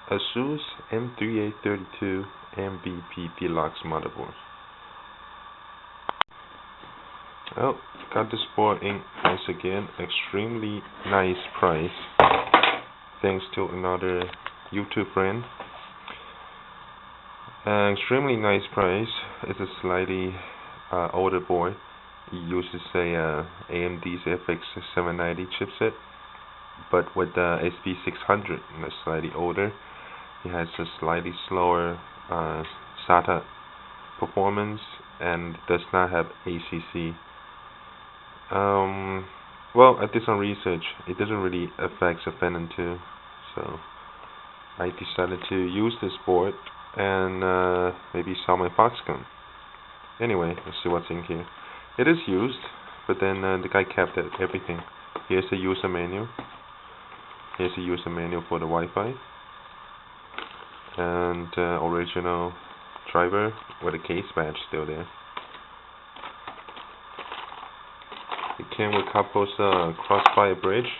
ASUS M3A32-MVP Deluxe motherboard. Oh, got this board in once again. Extremely nice price. Thanks to another YouTube friend. Extremely nice price. It's a slightly older board. It uses a AMD's FX 790 chipset, but with the SP600, and it's slightly older. It has a slightly slower SATA performance and does not have ACC. Well, I did some research. It doesn't really affect the Phantom 2, so I decided to use this board and maybe sell my Foxconn. Anyway, let's see what's in here. It is used, but then the guy kept everything. Here's the user manual. Here's the user manual for the Wi-Fi, and original driver with a case badge still there. It came with couples crossfire bridge,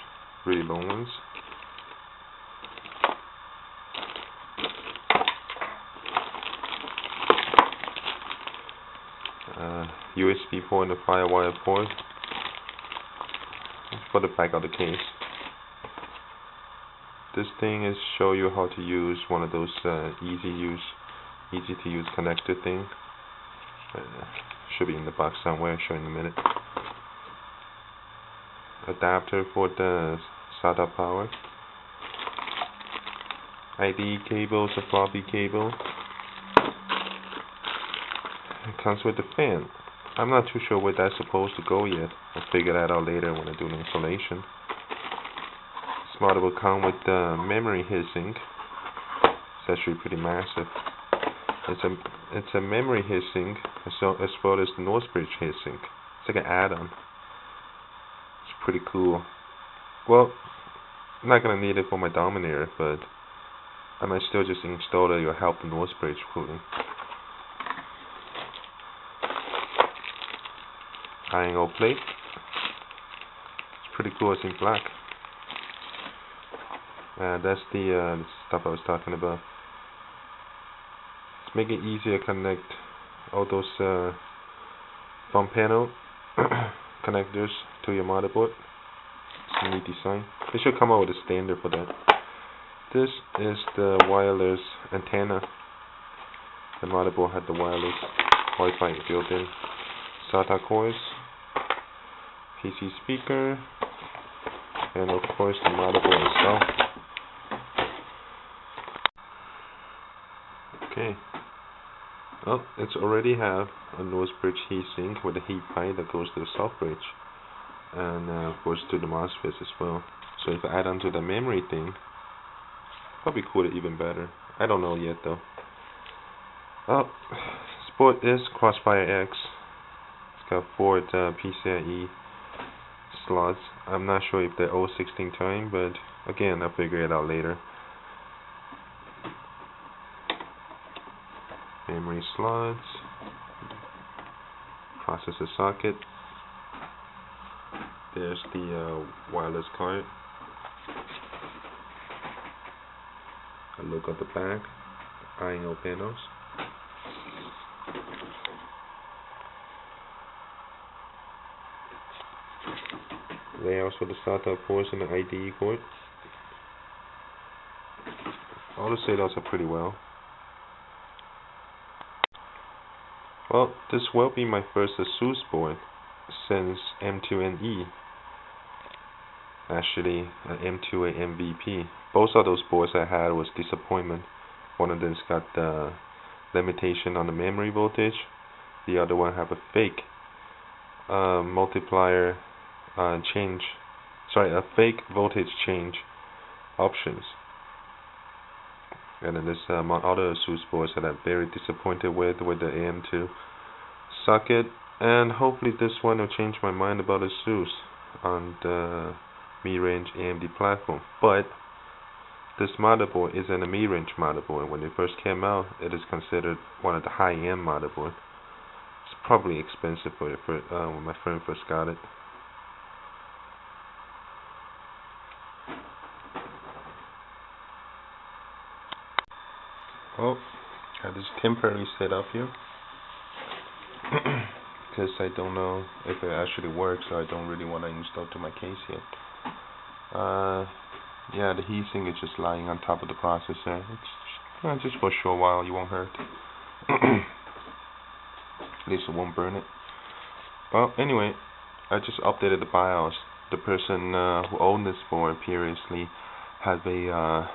really long ones. USB port and a firewire port for the back of the case. This thing is show you how to use one of those easy to use connector thing. Should be in the box somewhere. I'll show you in a minute. Adapter for the SATA power. IDE cables, a floppy cable. It comes with the fan. I'm not too sure where that's supposed to go yet. I'll figure that out later when I do the installation. This model will come with the memory heatsink. It's actually pretty massive. It's a memory heatsink as well as the Northbridge heatsink. It's like an add-on. It's pretty cool. Well, I'm not gonna need it for my Dominator, but I might still just install it. It'll help the Northbridge cooling. Triangle plate. It's pretty cool. It's in black. That's the stuff I was talking about. Let's make it easier to connect all those front panel connectors to your motherboard. It's a neat design. They should come out with a standard for that. This is the wireless antenna. The motherboard had the wireless Wi-Fi built in. SATA cores, PC speaker, and of course the motherboard itself. Okay. Well, it's already have a Northbridge heatsink with a heat pipe that goes to the soft bridge, and of course to the MOSFETs as well. So if I add on to the memory thing, probably cool it even better. I don't know yet though. Oh, sport is Crossfire X. Got 4 PCIe slots. I'm not sure if they're all 16 time, but again, I'll figure it out later. Memory slots, processor socket. There's the wireless card. A look at the back. I/O panels. Layouts for the SATA ports and the IDE port. All the layouts are pretty well. Well, this will be my first ASUS board since M2NE. Actually, M2A MVP. Both of those boards I had was disappointment. One of them's got the limitation on the memory voltage. The other one have a fake multiplier a fake voltage change options. And then there's my other ASUS boards that I'm very disappointed with the AM2 socket, and hopefully this one will change my mind about ASUS on the mid-range AMD platform. But this motherboard isn't a mid-range motherboard. When it first came out, it is considered one of the high-end motherboards. It's probably expensive for it when my friend first got it. Well, I have this temporary setup here because I don't know if it actually works, so I don't really want to install to my case yet. Yeah, the heatsink is just lying on top of the processor. It's just for a short while, you won't hurt. At least it won't burn it. Well, anyway, I just updated the BIOS. The person who owned this board previously had a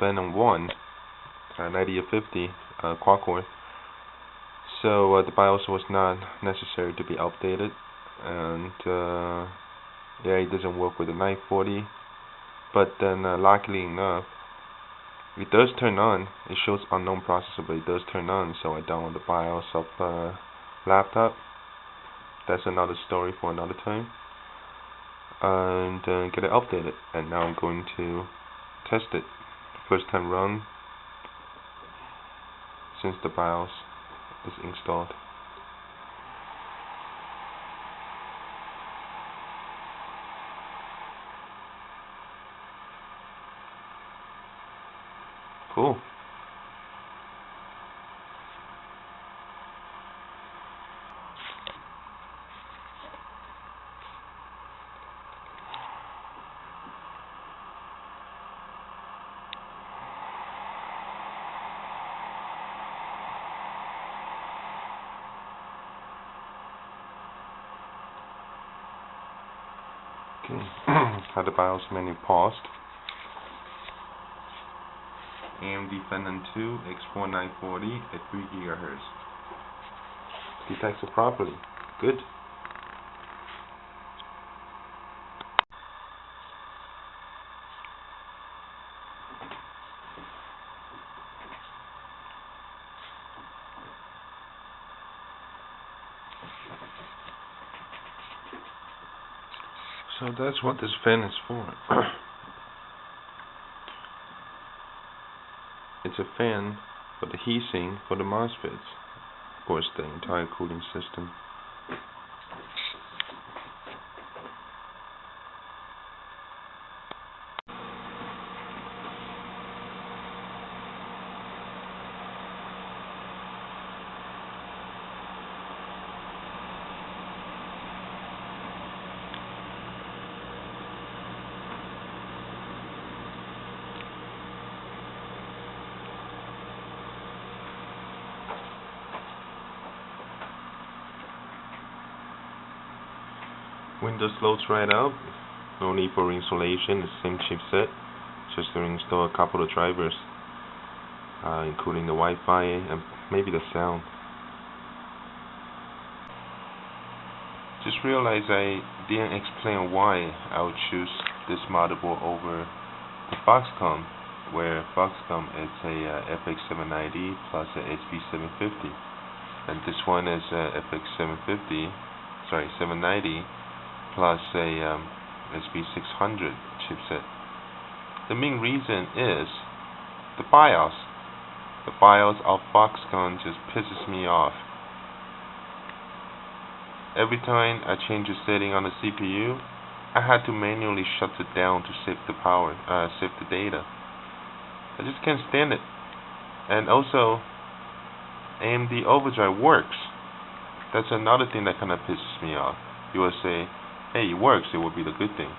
Phenom 1 9850 quad core. So the BIOS was not necessary to be updated, and yeah, it doesn't work with the 940. But then, luckily enough, it does turn on. It shows unknown processor, but it does turn on. So I download the BIOS of laptop. That's another story for another time. And get it updated. And now I'm going to test it. First time run since the BIOS is installed. Cool. Okay. Had the BIOS menu paused. AMD Phenom 2 X4940 at 3 GHz. Detects it properly. Good. So that's what this fan is for. It's a fan for the heatsink for the MOSFETs. Of course, the entire cooling system. Windows loads right up. No need for installation. The same chipset. Just to install a couple of drivers, including the Wi-Fi and maybe the sound. Just realized I didn't explain why I would choose this motherboard over the Foxconn, where Foxconn is a FX790 plus a SB750, and this one is a FX790 plus a SB600 chipset. The main reason is the BIOS. The BIOS of Foxconn just pisses me off. Every time I change a setting on the CPU, I had to manually shut it down to save the power, save the data. I just can't stand it. And also, AMD Overdrive works. That's another thing that kind of pisses me off. You will say, hey, it works, it would be the good thing.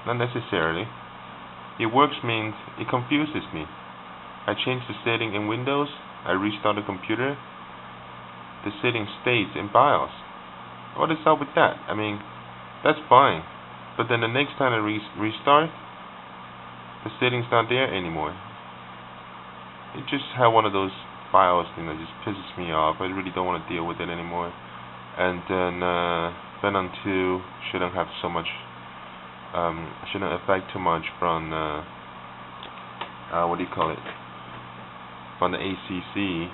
Not necessarily. It works means it confuses me. I change the setting in Windows, I restart the computer, the setting stays in BIOS. What is up with that? I mean, that's fine. But then the next time I restart, the setting's not there anymore. It just had one of those BIOS things that just pisses me off. I really don't want to deal with it anymore. And then Phenom 2 shouldn't have so much, shouldn't affect too much from what do you call it? From the ACC.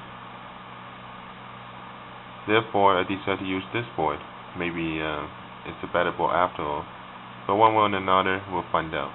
Therefore, I decided to use this board. Maybe it's a better board after all. But one way or another, we'll find out.